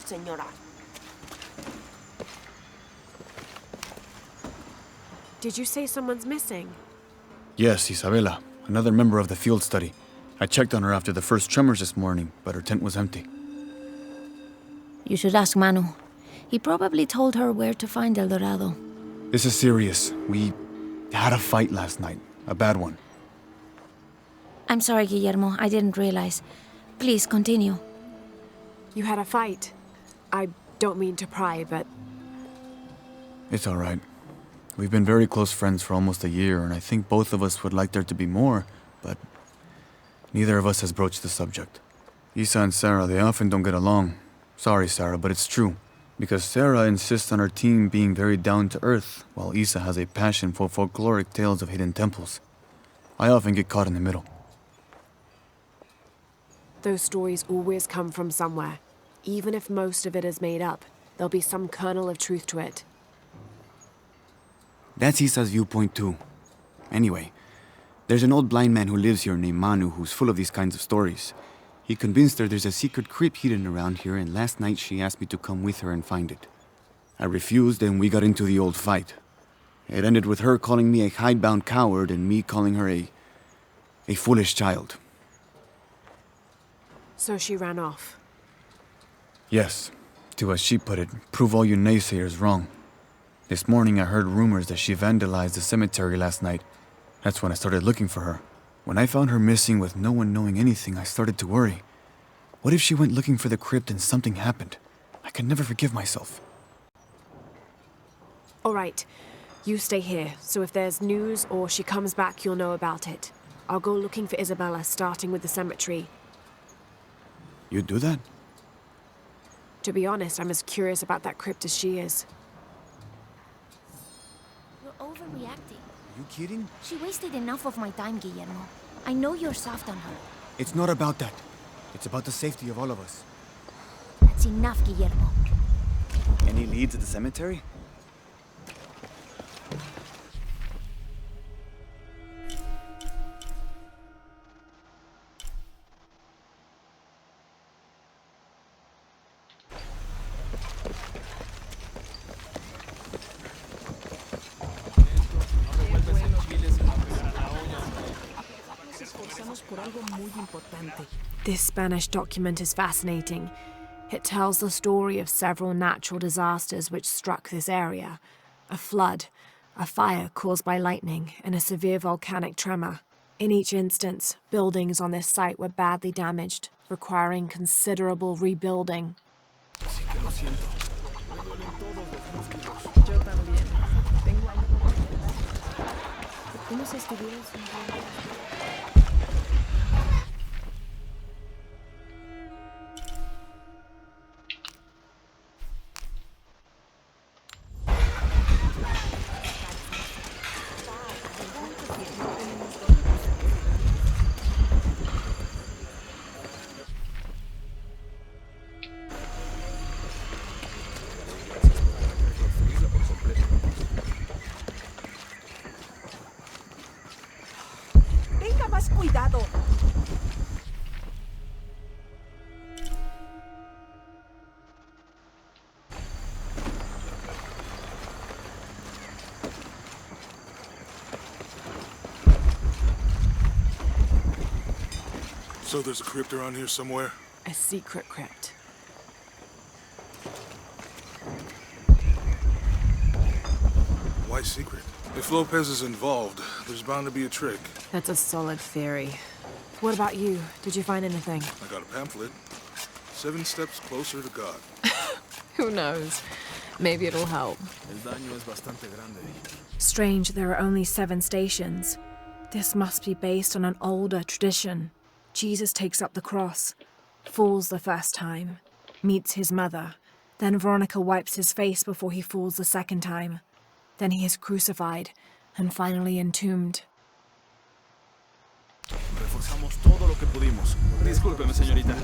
señora. Did you say someone's missing? Yes, Isabela, another member of the field study. I checked on her after the first tremors this morning, but her tent was empty. You should ask Manu. He probably told her where to find El Dorado. This is serious. We had a fight last night. A bad one. I'm sorry, Guillermo. I didn't realize. Please, continue. You had a fight. I don't mean to pry, but... It's all right. We've been very close friends for almost a year, and I think both of us would like there to be more, but neither of us has broached the subject. Isa and Sarah, they often don't get along. Sorry, Sarah, but it's true. Because Sarah insists on her team being very down-to-earth, while Isa has a passion for folkloric tales of hidden temples. I often get caught in the middle. Those stories always come from somewhere. Even if most of it is made up, there'll be some kernel of truth to it. That's Isa's viewpoint too. Anyway, there's an old blind man who lives here named Manu who's full of these kinds of stories. He convinced her there's a secret crypt hidden around here, and last night she asked me to come with her and find it. I refused, and we got into the old fight. It ended with her calling me a hidebound coward and me calling her a foolish child. So she ran off. Yes, to as she put it, prove all you naysayers wrong. This morning I heard rumors that she vandalized the cemetery last night. That's when I started looking for her. When I found her missing with no one knowing anything, I started to worry. What if she went looking for the crypt and something happened? I can never forgive myself. All right, you stay here, so if there's news or she comes back, you'll know about it. I'll go looking for Isabella, starting with the cemetery. You'd do that? To be honest, I'm as curious about that crypt as she is. You're overreacting. Are you kidding? She wasted enough of my time, Guillermo. I know you're soft on her. It's not about that. It's about the safety of all of us. That's enough, Guillermo. Any leads at the cemetery? This Spanish document is fascinating. It tells the story of several natural disasters which struck this area. A flood, a fire caused by lightning, and a severe volcanic tremor. In each instance, buildings on this site were badly damaged, requiring considerable rebuilding. Cuidado. So there's a crypt around here somewhere? A secret crypt. Why secret? If Lopez is involved, there's bound to be a trick. That's a solid theory. What about you? Did you find anything? I got a pamphlet. 7 steps closer to God. Who knows? Maybe it'll help. Strange, there are only 7 stations. This must be based on an older tradition. Jesus takes up the cross, falls the first time, meets his mother. Then Veronica wipes his face before he falls the second time. Then he is crucified and finally entombed. Reforzamos todo lo que pudimos. Discúlpeme, señorita.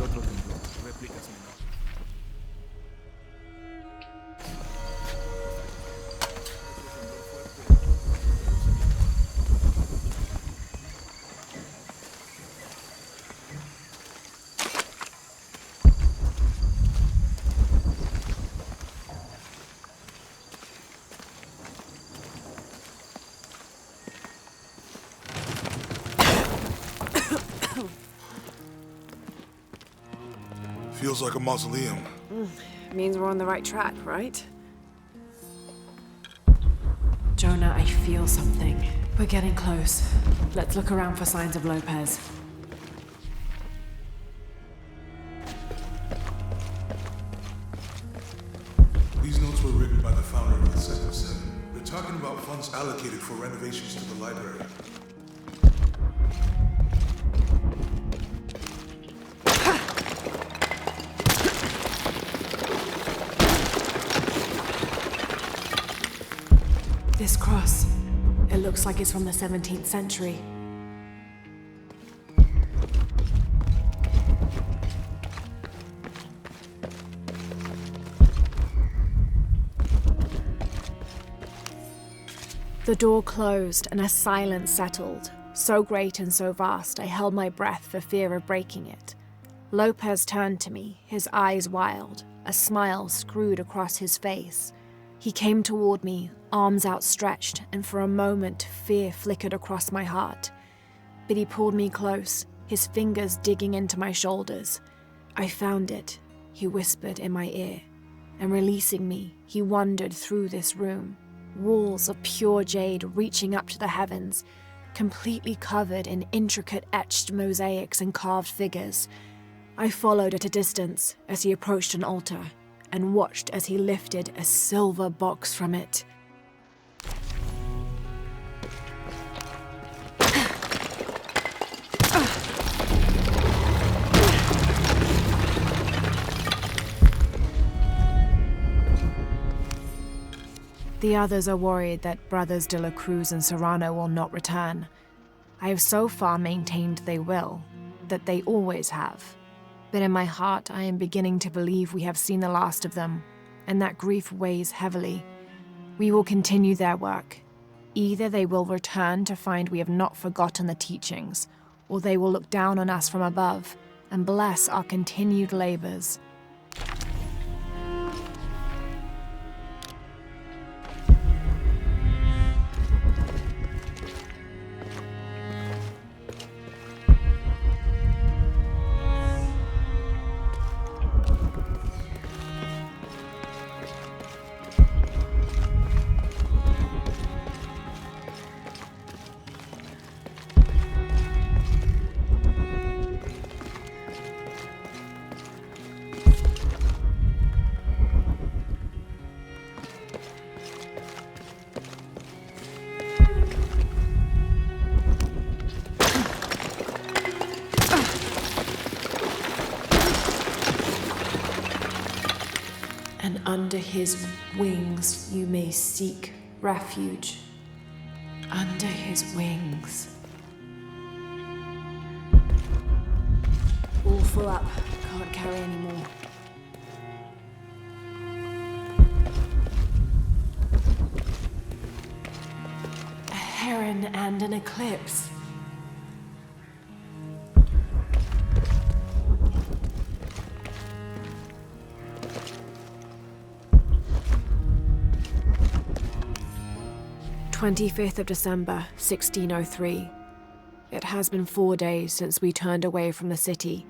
Feels like a mausoleum. Means we're on the right track, right? Jonah, I feel something. We're getting close. Let's look around for signs of Lopez. These notes were written by the founder of the Second Seven. They're talking about funds allocated for renovations to the library. This cross. It looks like it's from the 17th century. The door closed and a silence settled, so great and so vast I held my breath for fear of breaking it. Lopez turned to me, his eyes wild, a smile screwed across his face. He came toward me, arms outstretched, and for a moment fear flickered across my heart. But he pulled me close, his fingers digging into my shoulders. I found it, he whispered in my ear, and releasing me, he wandered through this room. Walls of pure jade reaching up to the heavens, completely covered in intricate etched mosaics and carved figures. I followed at a distance as he approached an altar, and watched as he lifted a silver box from it. The others are worried that Brothers de la Cruz and Serrano will not return. I have so far maintained they will, that they always have. But in my heart, I am beginning to believe we have seen the last of them, and that grief weighs heavily. We will continue their work. Either they will return to find we have not forgotten the teachings, or they will look down on us from above and bless our continued labors. And under his wings you may seek refuge. Under his wings. All full up. Can't carry anymore. A heron and an eclipse. "25th of December, 1603. It has been 4 days since we turned away from the city.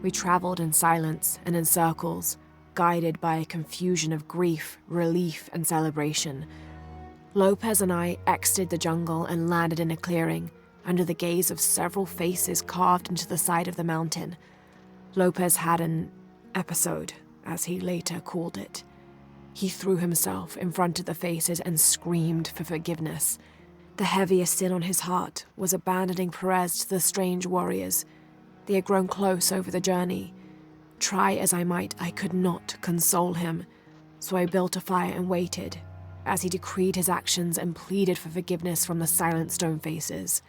We traveled in silence and in circles, guided by a confusion of grief, relief, and celebration. Lopez and I exited the jungle and landed in a clearing, under the gaze of several faces carved into the side of the mountain. Lopez had an episode, as he later called it. He threw himself in front of the faces and screamed for forgiveness. The heaviest sin on his heart was abandoning Perez to the strange warriors. They had grown close over the journey. Try as I might, I could not console him, so I built a fire and waited, as he decreed his actions and pleaded for forgiveness from the silent stone faces.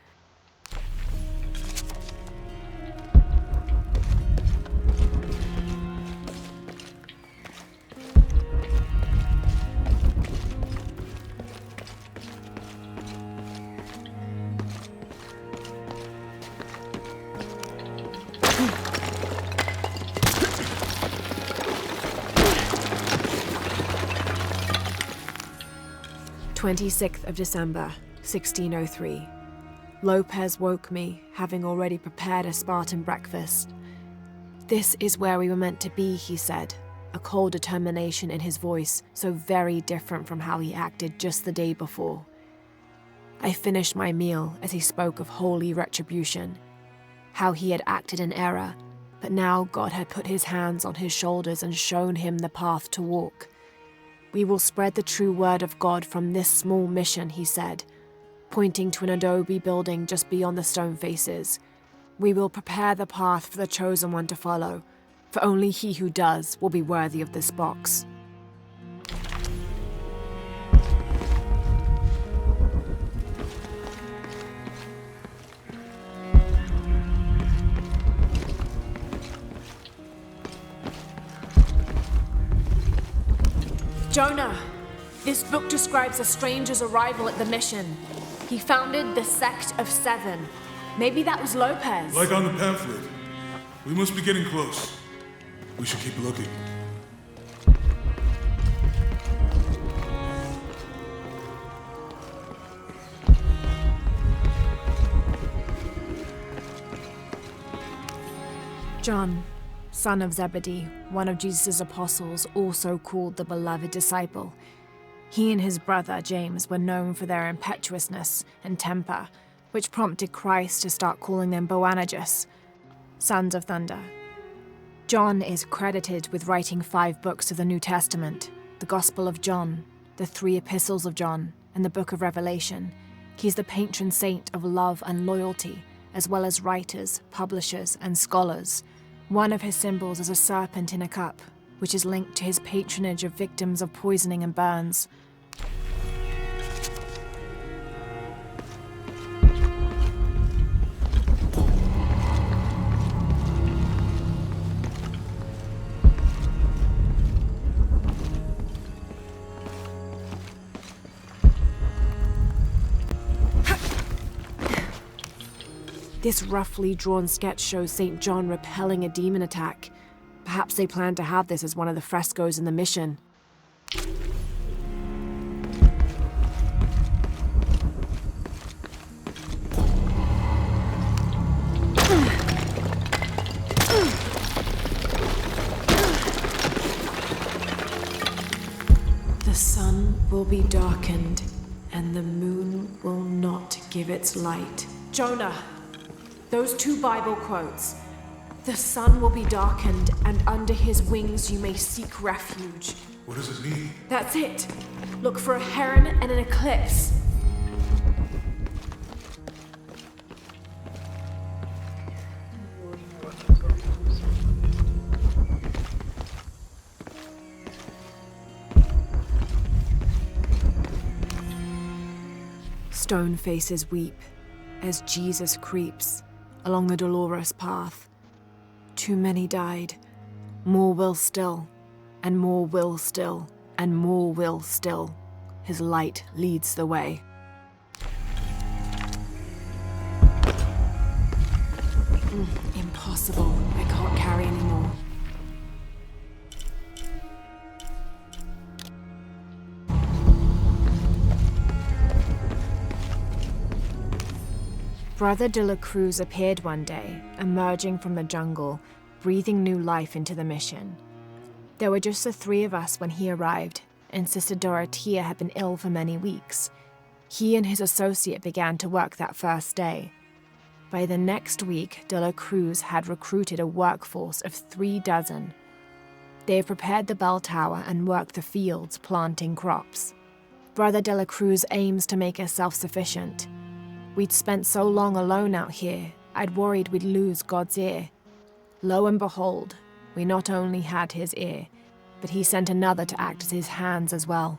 "26th of December, 1603. Lopez woke me, having already prepared a Spartan breakfast. This is where we were meant to be, he said, a cold determination in his voice, so very different from how he acted just the day before. I finished my meal as he spoke of holy retribution, how he had acted in error, but now God had put his hands on his shoulders and shown him the path to walk. We will spread the true word of God from this small mission, he said, pointing to an adobe building just beyond the stone faces. We will prepare the path for the chosen one to follow, for only he who does will be worthy of this box. Jonah, this book describes a stranger's arrival at the mission. He founded the Sect of Seven. Maybe that was Lopez. Like on the pamphlet. We must be getting close. We should keep looking. John, son of Zebedee, one of Jesus' apostles, also called the beloved disciple. He and his brother James were known for their impetuousness and temper, which prompted Christ to start calling them Boanerges, sons of thunder. John is credited with writing 5 books of the New Testament, the Gospel of John, the 3 epistles of John, and the book of Revelation. He's the patron saint of love and loyalty, as well as writers, publishers, and scholars. One of his symbols is a serpent in a cup, which is linked to his patronage of victims of poisoning and burns. This roughly drawn sketch shows St. John repelling a demon attack. Perhaps they plan to have this as one of the frescoes in the mission. The sun will be darkened, and the moon will not give its light. Jonah! Those 2 Bible quotes. The sun will be darkened, and under his wings you may seek refuge. What does it mean? That's it. Look for a heron and an eclipse. Stone faces weep as Jesus creeps along the dolorous path. Too many died. More will still, and more will still, and more will still. His light leads the way. Impossible. I can't carry anymore. Brother de la Cruz appeared one day, emerging from the jungle, breathing new life into the mission. There were just the 3 of us when he arrived, and Sister Dorothea had been ill for many weeks. He and his associate began to work that first day. By the next week, de la Cruz had recruited a workforce of 3 dozen. They have prepared the bell tower and worked the fields, planting crops. Brother de la Cruz aims to make us self-sufficient. We'd spent so long alone out here, I'd worried we'd lose God's ear. Lo and behold, we not only had his ear, but he sent another to act as his hands as well.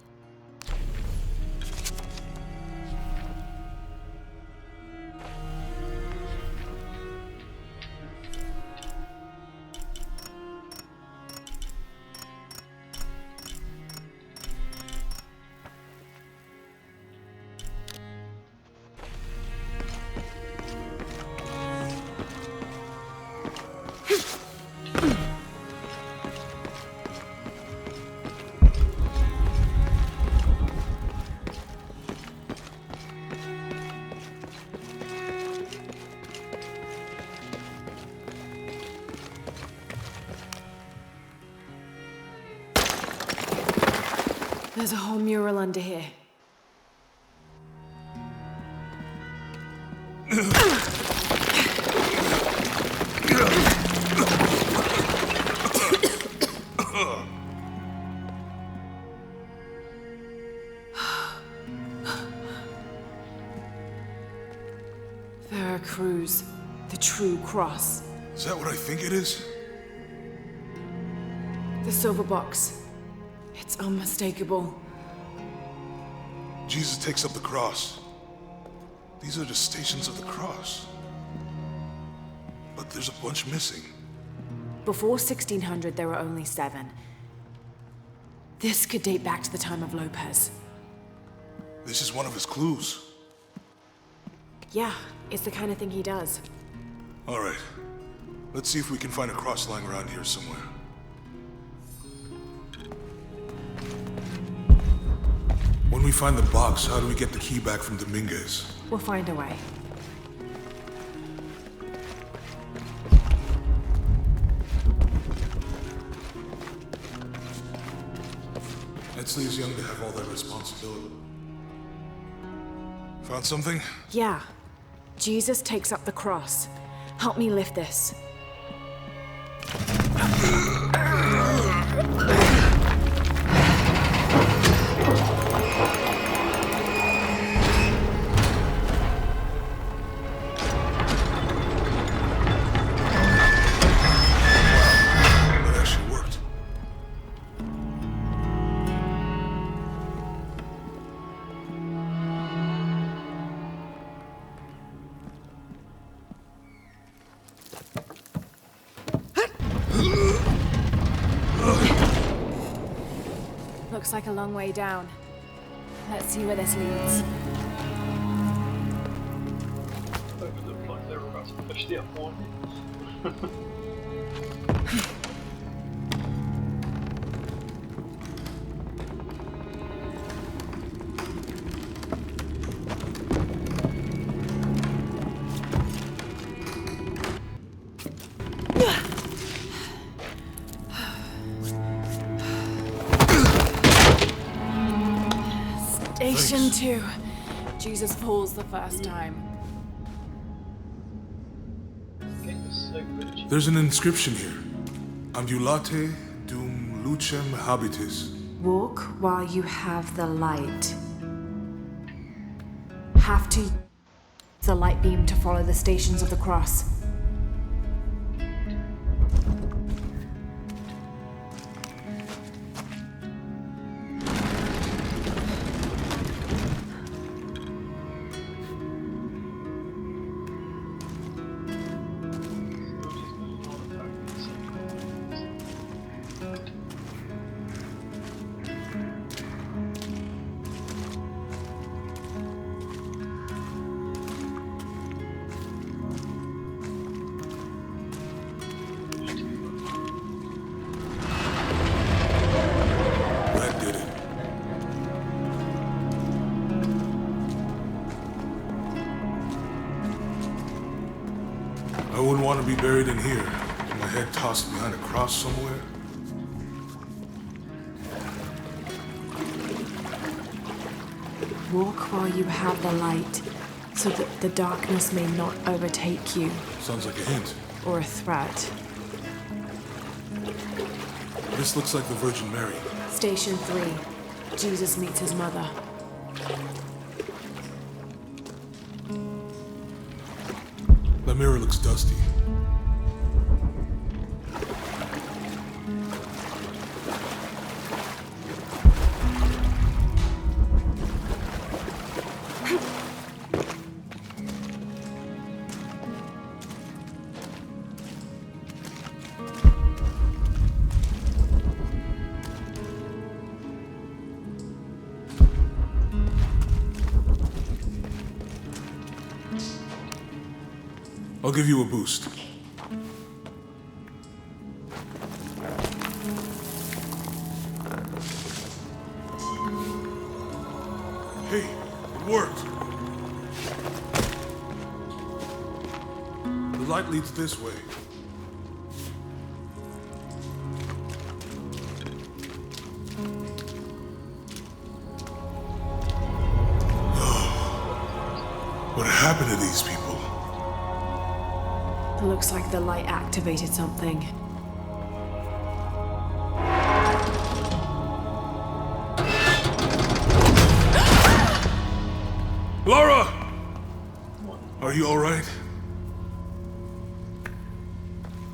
There's a whole mural under here. Veracruz, the true cross. Is that what I think it is? The silver box. It's unmistakable. Jesus takes up the cross. These are the stations of the cross. But there's a bunch missing. Before 1600, there were only 7. This could date back to the time of Lopez. This is one of his clues. Yeah, it's the kind of thing he does. All right. Let's see if we can find a cross lying around here somewhere. When we find the box, how do we get the key back from Dominguez? We'll find a way. Etzli is young to have all that responsibility. Found something? Yeah. Jesus takes up the cross. Help me lift this. That actually worked. Looks like a long way down. Let's see where this leads. It looked like they were about to push the up one. Station 2. Jesus falls the first time. Game is so good. There's an inscription here. Ambulate dum lucem habitis. Walk while you have the light. Have to use the light beam to follow the stations of the cross. That did it. I wouldn't want to be buried in here. My head tossed behind a cross somewhere. Walk while you have the light, so that the darkness may not overtake you, Sounds like a hint. or a threat. This looks like the Virgin Mary. Station 3. Jesus meets his mother. The mirror looks dusty. I'll give you a boost. Hey, it worked. The light leads this way. happened to these people? Looks like the light activated something. Laura! Are you alright?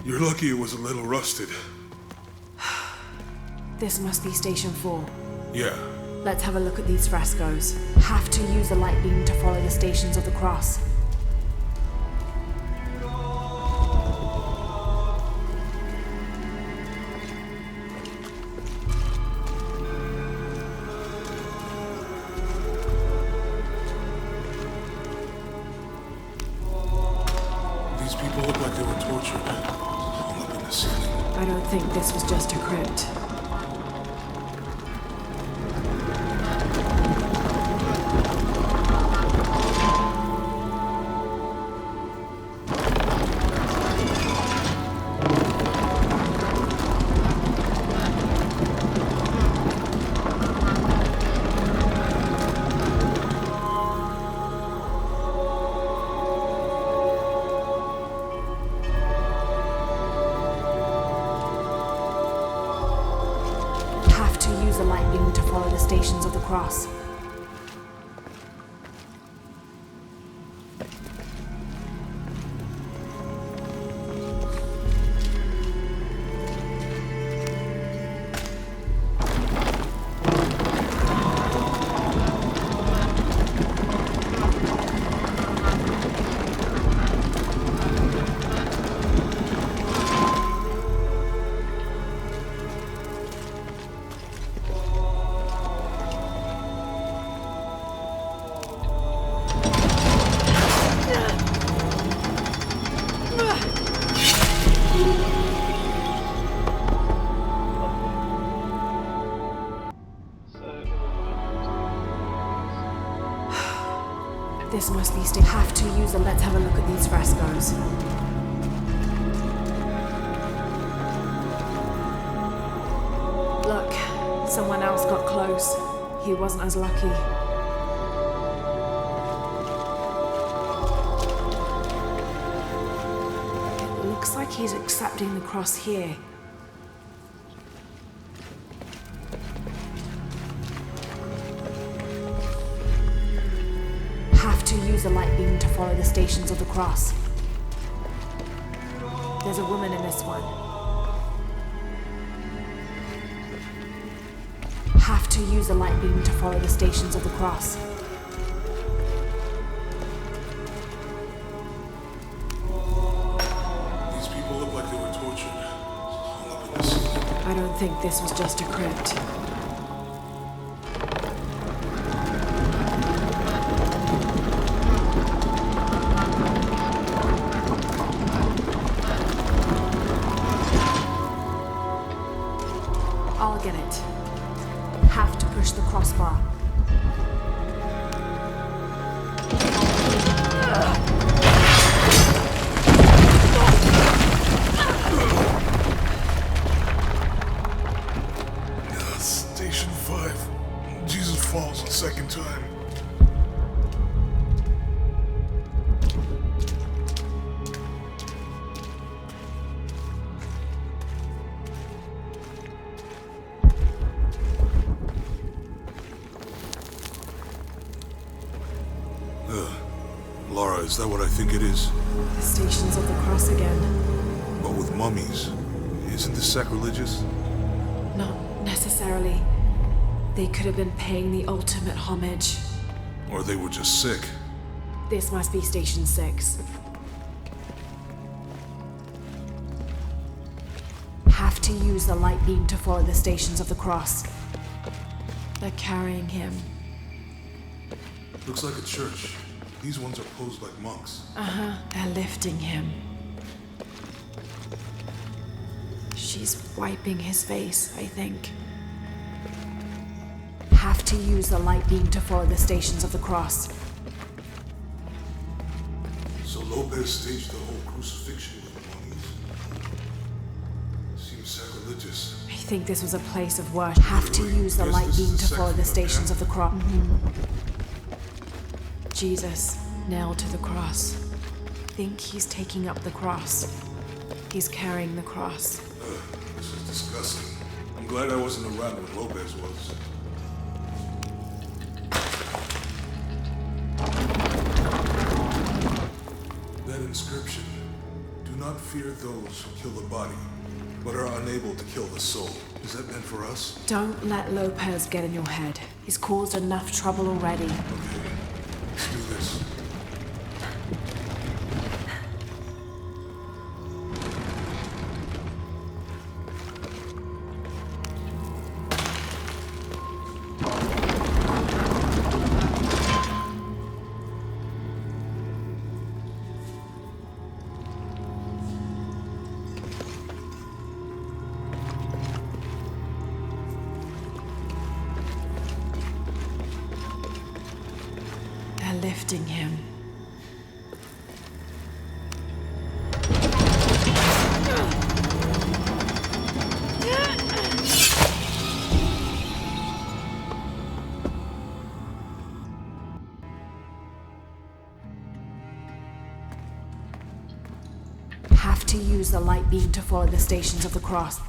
You're lucky it was a little rusted. This must be Station 4. Yeah. Let's have a look at these frescoes. Have to use a light beam to follow the Stations of the Cross. These people look like they were tortured. Hung up in the ceiling. I don't think this was just a crypt. Use a light beam to follow the Stations of the Cross. This must be have to use a let's have a look at these frescoes. Look, someone else got close. He wasn't as lucky. It looks like he's accepting the cross here. Use a light beam to follow the Stations of the Cross. There's a woman in this one. Have to use a light beam to follow the Stations of the Cross. These people look like they were tortured. Hung up in the ceiling. I don't think this was just a crypt. I'll get it. Have to push the crossbar. Station 5. Jesus falls a second time. Laura, is that what I think it is? The Stations of the Cross again. But with mummies. Isn't this sacrilegious? Not necessarily. They could have been paying the ultimate homage. Or they were just sick. This must be Station 6. Have to use the light beam to follow the Stations of the Cross. They're carrying him. Looks like a church. These ones are posed like monks. They're lifting him. She's wiping his face, I think. Have to use the light beam to follow the Stations of the Cross. So Lopez staged the whole crucifixion with mummies. Seems sacrilegious. I think this was a place of worship. Have to use the light beam to follow the Stations of the Cross. Jesus. nailed to the cross. Think he's taking up the cross. He's carrying the cross. This is disgusting. I'm glad I wasn't around when Lopez was. That inscription. Do not fear those who kill the body, but are unable to kill the soul. Is that meant for us? Don't let Lopez get in your head. He's caused enough trouble already. Okay. Let's do this. Lifting him. Have to use the light beam to follow the stations of the cross.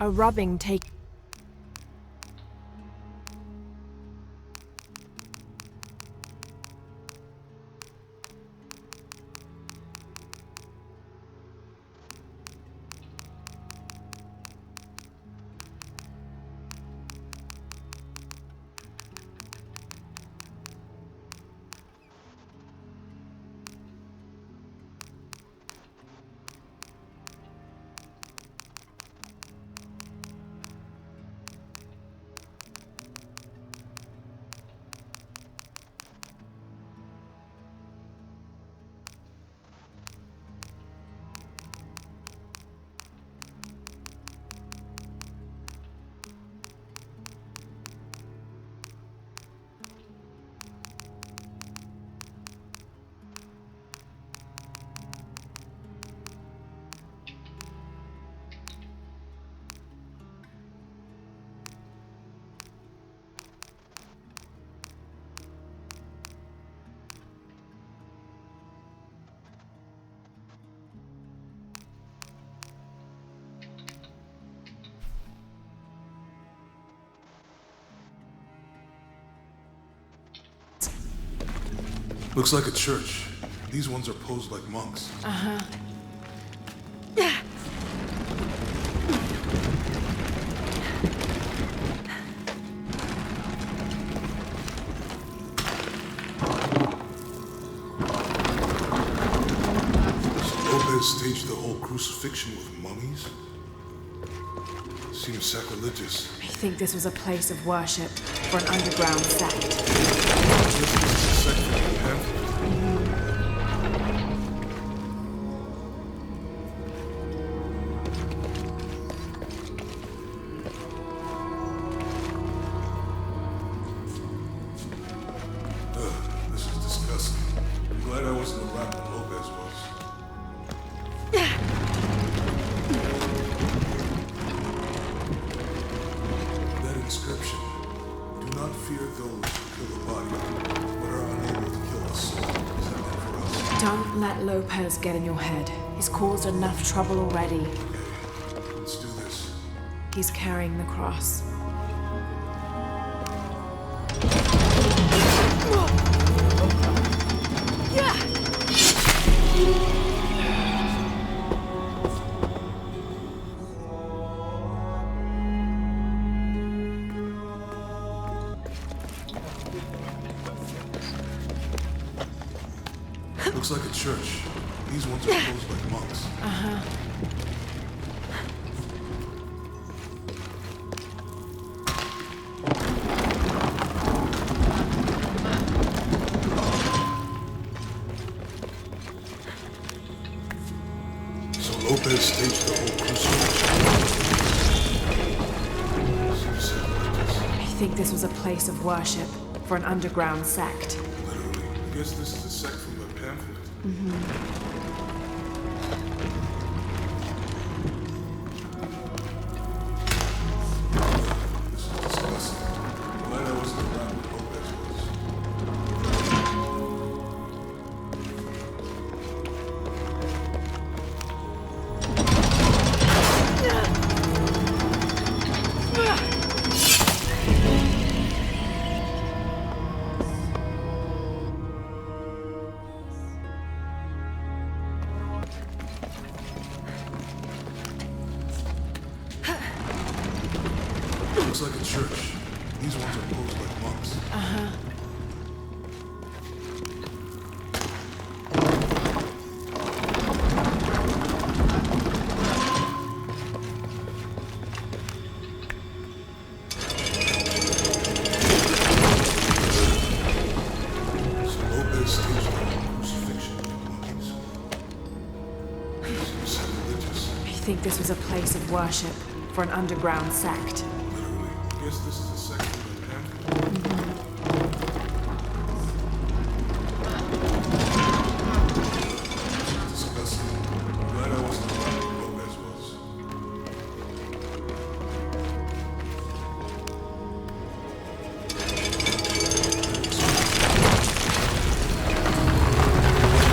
A rubbing take. Looks like a church. These ones are posed like monks. Uh-huh. Lopez staged the whole crucifixion with mummies? Seems sacrilegious. I think this was a place of worship for an underground sect. This is disgusting. I'm glad I wasn't around when Lopez was. That inscription. Do not fear those who kill the body, but are unable to kill the soul. Is that meant for us? Don't let Lopez get in your head. He's caused enough trouble already. Okay, let's do this. He's carrying the cross. Looks like a church. These ones are posed like monks. Uh-huh. staged the whole crucifixion. I think this was a place of worship for an underground sect. Literally. I guess this is a sect from the pamphlet. This is disgusting. Glad I wasn't around when Lopez was. Looks like a church. These ones are posed like monks. So Lopez staged the whole crucifixion of the mummies. Seems sacrilegious. I think this was a place of worship for an underground sect. Literally. I guess this is a sect from the pamphlet. Disgusting. Glad I wasn't around when Lopez was.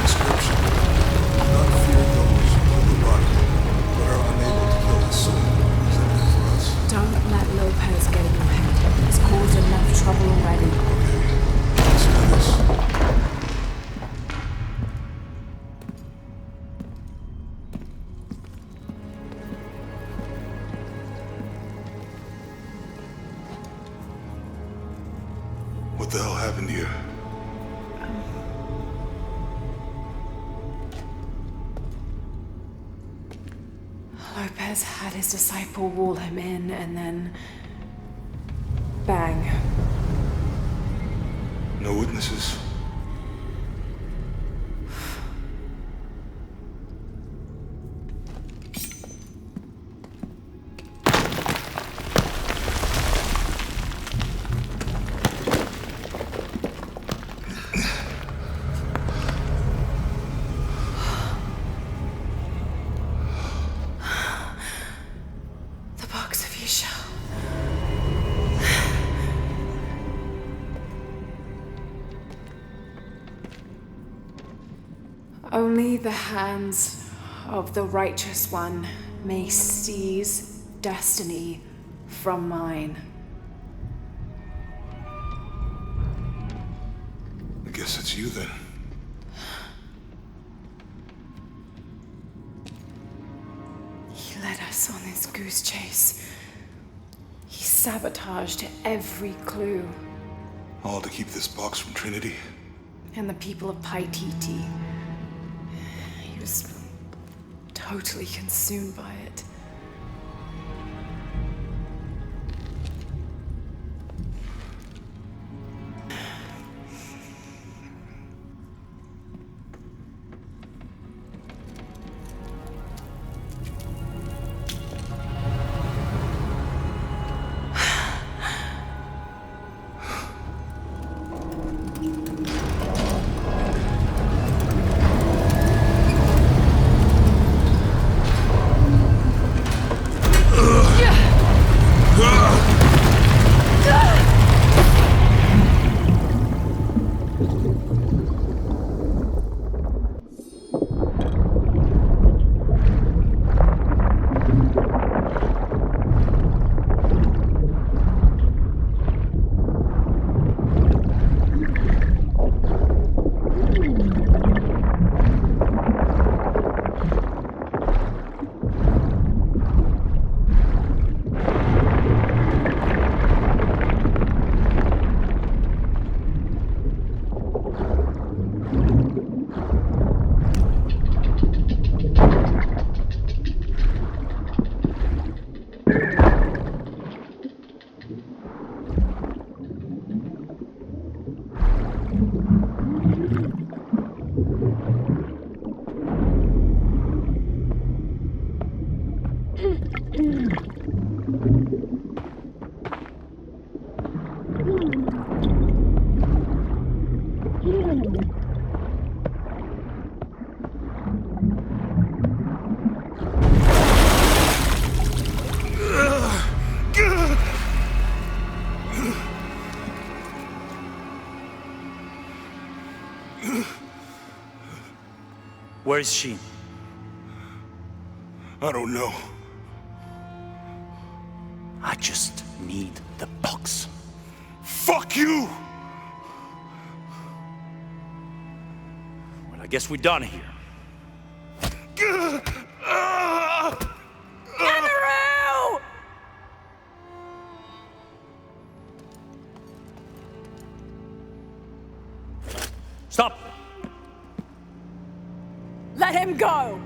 Inscription. Do not fear those who kill the body, but are unable to kill the soul. Is that good for us? Don't let Lopez get in your head. He's caused enough trouble already. Okay. Let's do this. What the hell happened here? Lopez had his disciple wall him in, and then. Bang. No witnesses. The box of Isha. Only the hands of the righteous one may seize destiny from mine. I guess it's you then. He led us on this goose chase. He sabotaged every clue. All to keep this box from Trinity. And the people of Paititi. He was totally consumed by it. Where is she? I don't know. I just need the box. Fuck you! Well, I guess we're done here. Andrew! Stop! Let him go!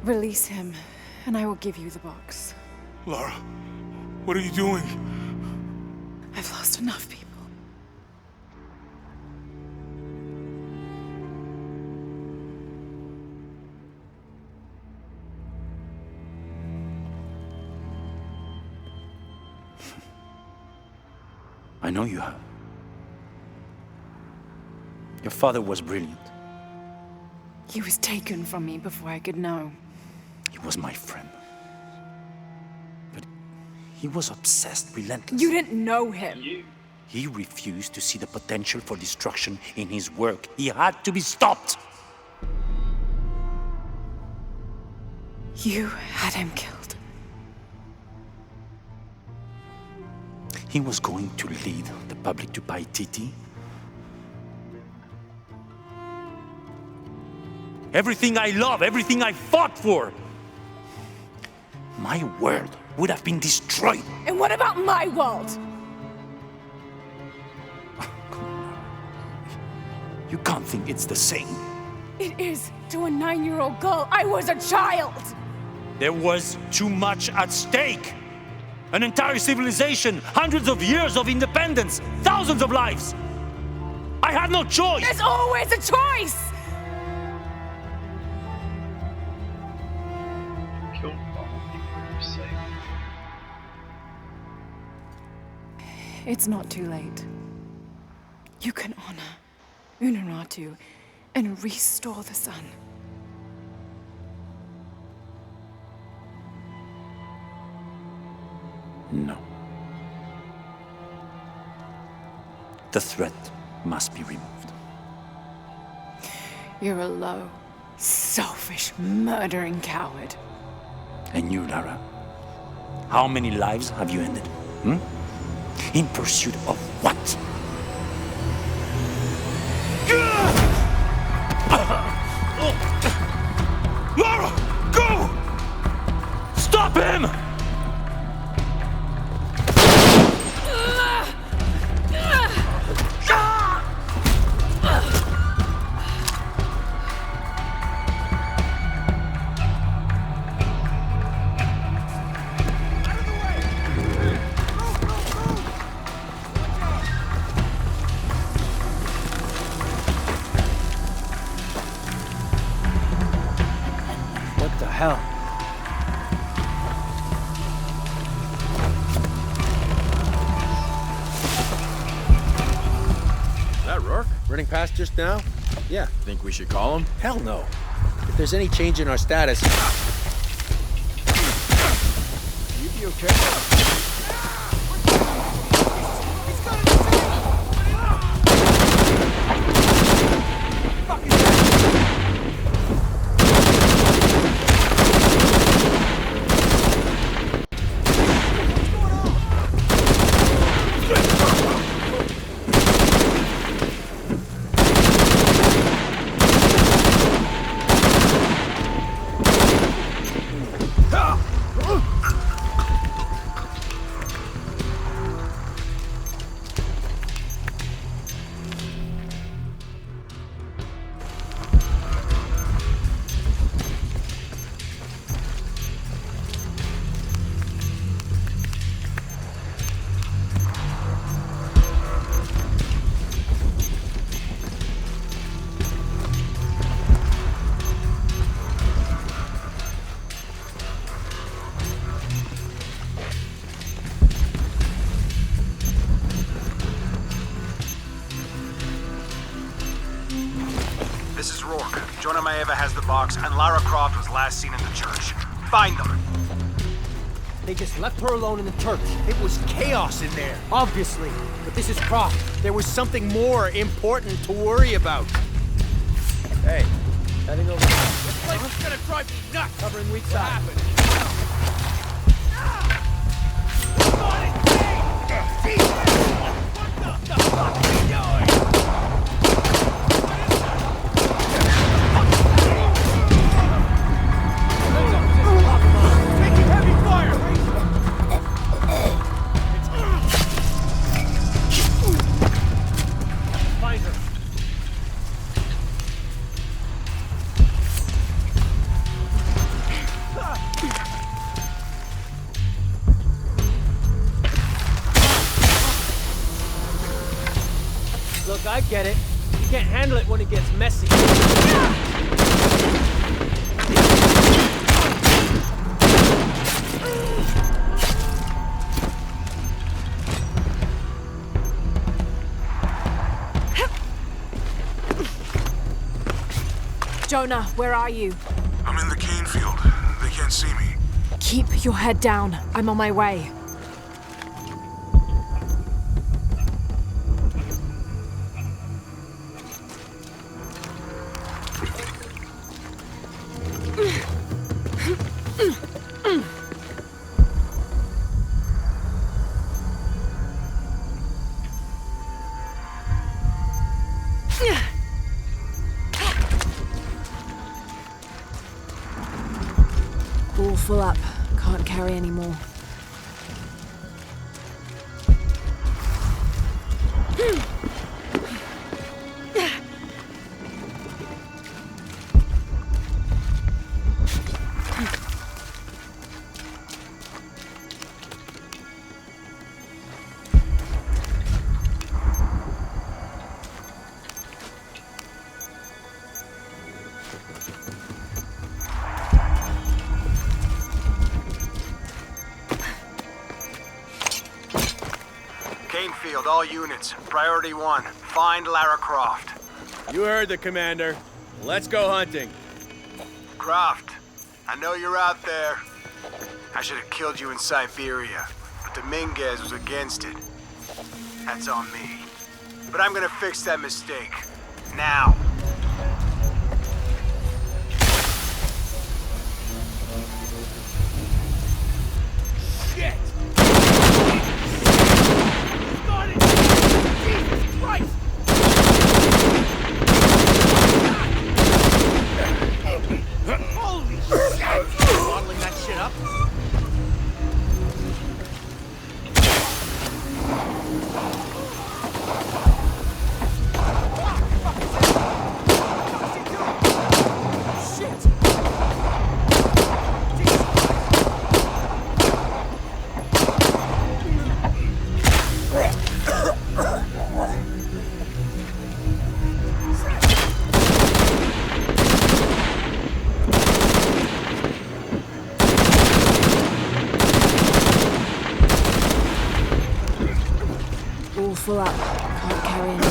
Release him, and I will give you the box. Lara, what are you doing? I've lost enough people. I know you have. Your father was brilliant. He was taken from me before I could know. He was my friend. But he was obsessed, relentless. You didn't know him. He refused to see the potential for destruction in his work. He had to be stopped. You had him killed. He was going to lead the public to Paititi. Everything I love, everything I fought for. My world would have been destroyed. And what about my world? You can't think it's the same. It is to a 9-year-old girl. I was a child. There was too much at stake. An entire civilization, hundreds of years of independence, thousands of lives. I had no choice. There's always a choice. Killed for sake. It's not too late. You can honor Unuratu and restore the sun. No. The threat must be removed. You're a low, selfish, murdering coward. And you, Lara? How many lives have you ended? In pursuit of what? Lara, go! Stop him! What the hell? That Rourke? Running past just now? Yeah. Think we should call him? Hell no. If there's any change in our status... You be okay? Eva has the box, and Lara Croft was last seen in the church. Find them. They just left her alone in the church. It was chaos in there, obviously. But this is Croft. There was something more important to worry about. Hey, heading over there. This place is gonna drive me nuts! Covering weak side. What the fuck are you doing? Taking heavy fire! Find her. Look, I get it. You can't handle it when it gets messy. Jonah, where are you? I'm in the cane field. They can't see me. Keep your head down. I'm on my way. All full up. Can't carry any more. Canefield, all units. Priority 1. Find Lara Croft. You heard the commander. Let's go hunting. Croft, I know you're out there. I should have killed you in Siberia, but Dominguez was against it. That's on me. But I'm gonna fix that mistake. Now. Shit! Started! Jesus Christ! Holy shit! Bottling that shit up? All full up. Can't carry any more.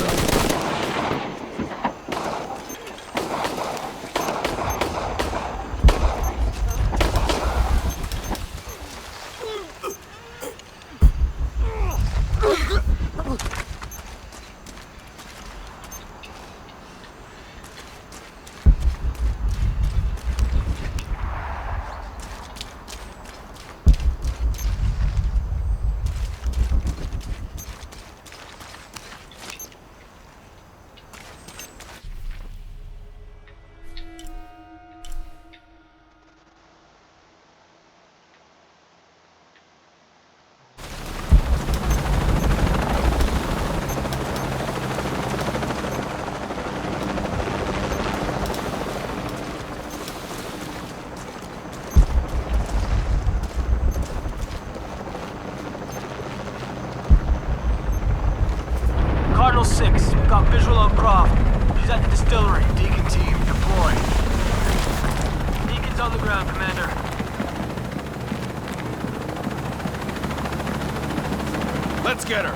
Cardinal 6, we've got visual on Croft. He's at the distillery. Deacon team, deploy. Deacon's on the ground, Commander. Let's get her.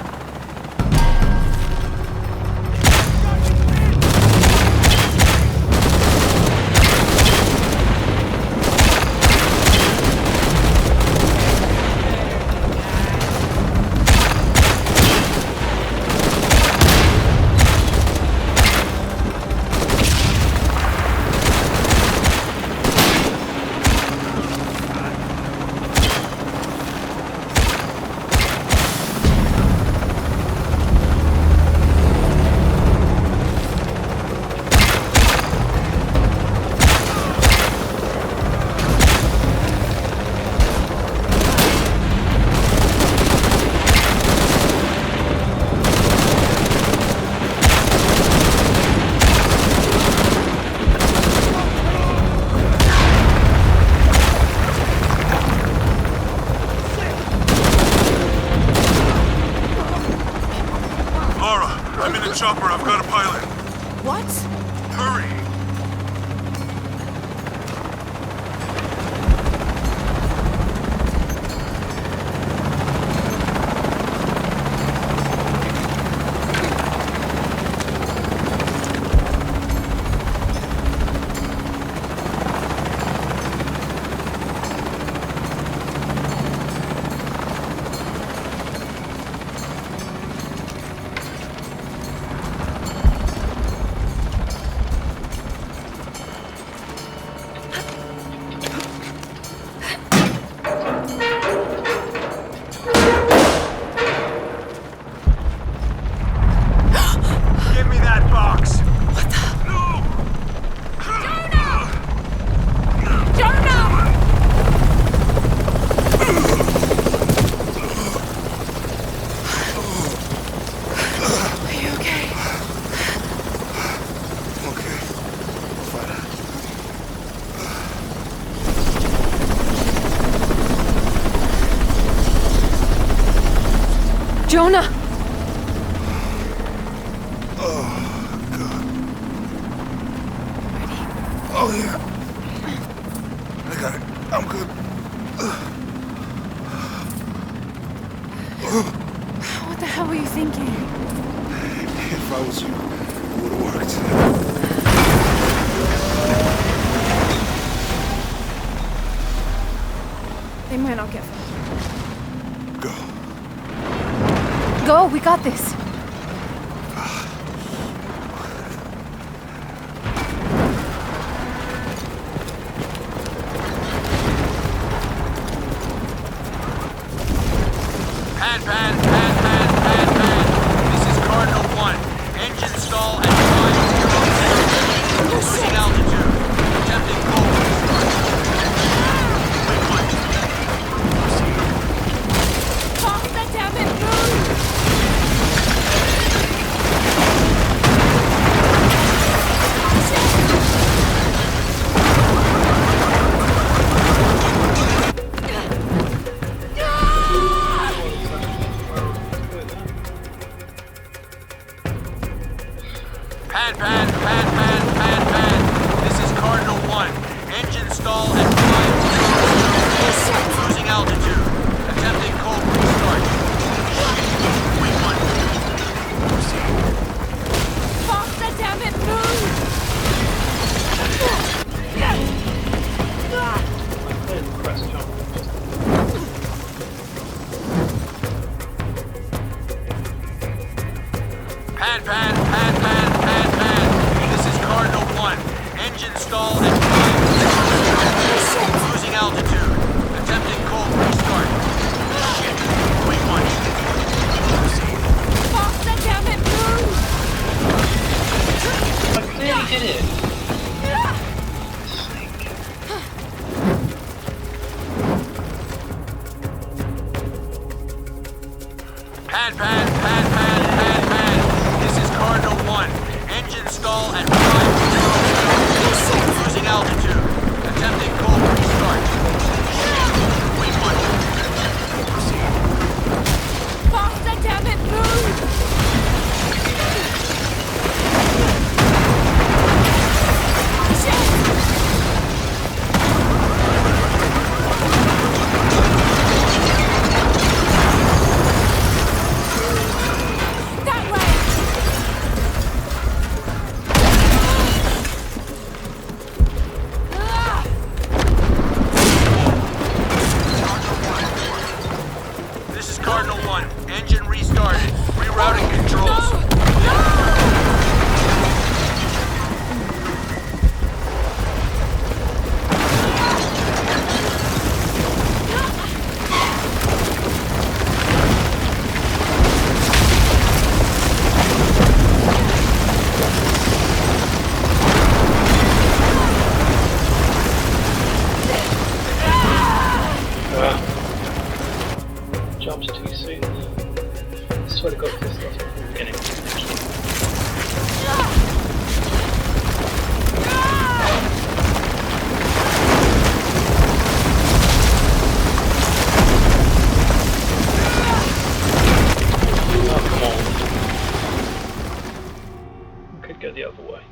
Jonah! Oh, God. Oh, yeah. I got it. I'm good. What the hell were you thinking? If I was you, it would have worked. They might not get far. Go. Go, we got this. Pan. This is Cardinal 1. Engine stall at 500. Losing altitude. Attempting cold restart. Wait, what? Faster, damn it, move! Pan. This is Cardinal 1. Engine stall at 500. Losing altitude. Attempting cold restart. Wait, what? Faster, damn it, move! Press jump. Pan. This is Cardinal 1. Engine stall at 500. Losing altitude. Attempting cold restart. Shit. Wait, what? Faster, damn it, move! I clearly did it. Pan. This is Cardinal 1. Engine stall at 500. Losing altitude. Attempting cold restart. Wait, what? Faster, damn it, move! That way! This is Cardinal 1. Engine restarted. Rerouting controls. Jumps too soon. I swear to God, this starts from the beginning. Oh, come on. We could go the other way.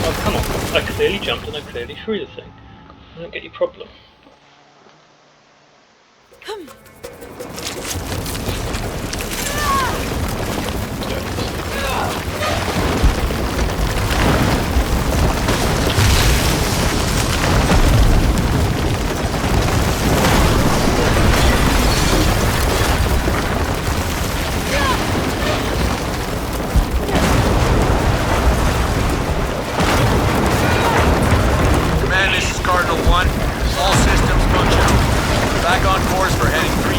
Oh, come on. I clearly jumped and I clearly threw the thing. I don't get your problem. Command, this is Cardinal 1. All systems functional. Back on course for heading 3.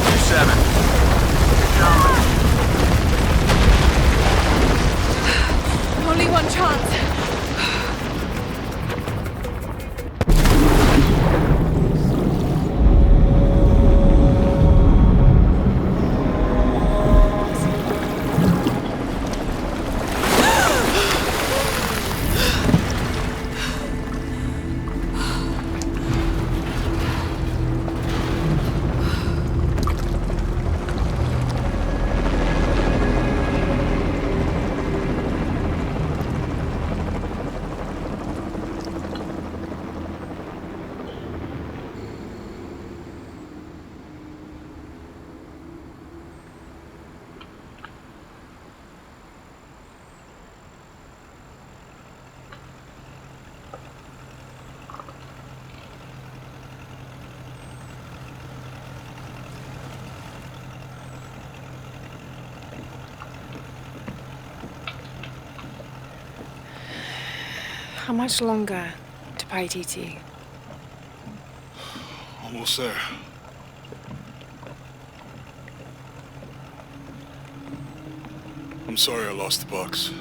How much longer to Paititi? Almost there. I'm sorry I lost the box.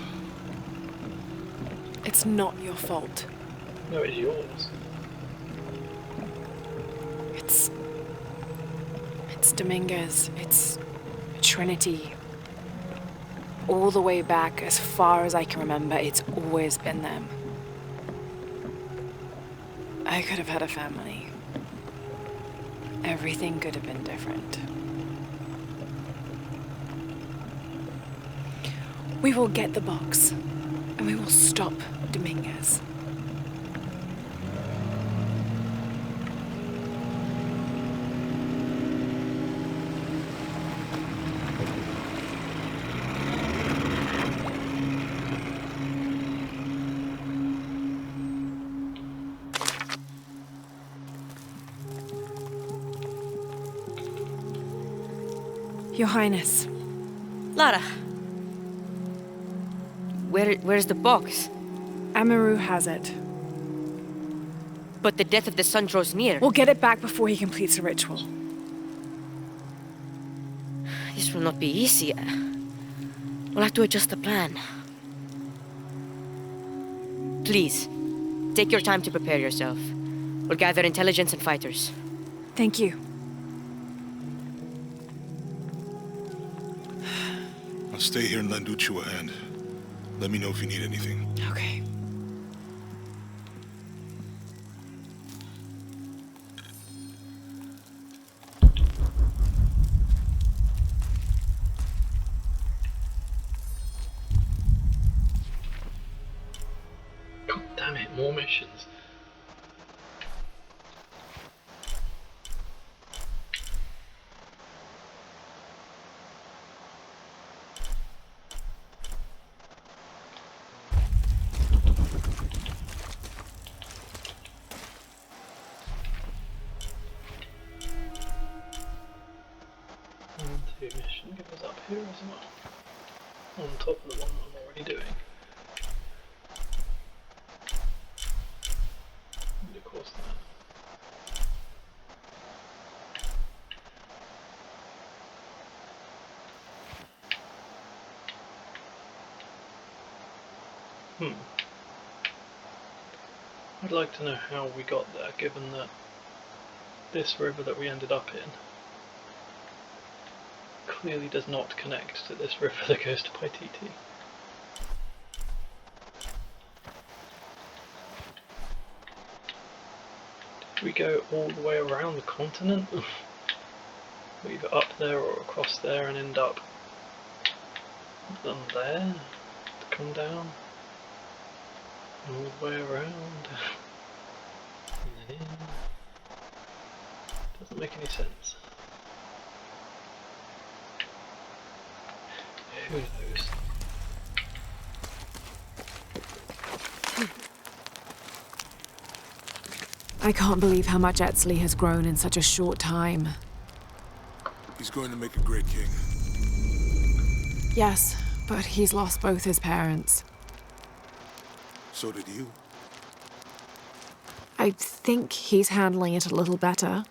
It's not your fault. No, it's yours. It's Dominguez. It's Trinity. All the way back, as far as I can remember, it's always been them. I could have had a family. Everything could have been different. We will get the box, and we will stop Dominguez. Your Highness. Lara. Where's the box? Amaru has it. But the death of the sun draws near. We'll get it back before he completes the ritual. This will not be easy. We'll have to adjust the plan. Please, take your time to prepare yourself. We'll gather intelligence and fighters. Thank you. I'll stay here and lend Uchu a hand. Let me know if you need anything. Okay. God damn it, more missions. Mission give us up here as well, on top of the one I'm already doing. And of course that. I'd like to know how we got there, given that this river that we ended up in clearly does not connect to this river that goes to Paititi. Did we go all the way around the continent? Either up there or across there and end up down there to come down? All the way around and then in. Doesn't make any sense. Who knows? I can't believe how much Etzli has grown in such a short time. He's going to make a great king. Yes, but he's lost both his parents. So did you. I think he's handling it a little better.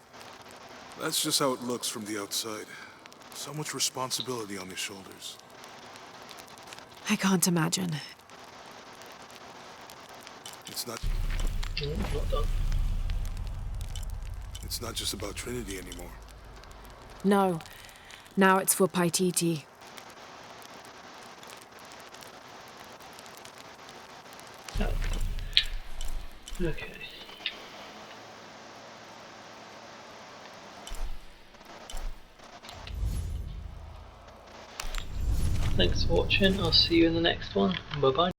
That's just how it looks from the outside. So much responsibility on his shoulders. I can't imagine. It's not... Not done. It's not just about Trinity anymore. No. Now it's for Paititi. Oh. Okay. Thanks for watching. I'll see you in the next one. Bye bye.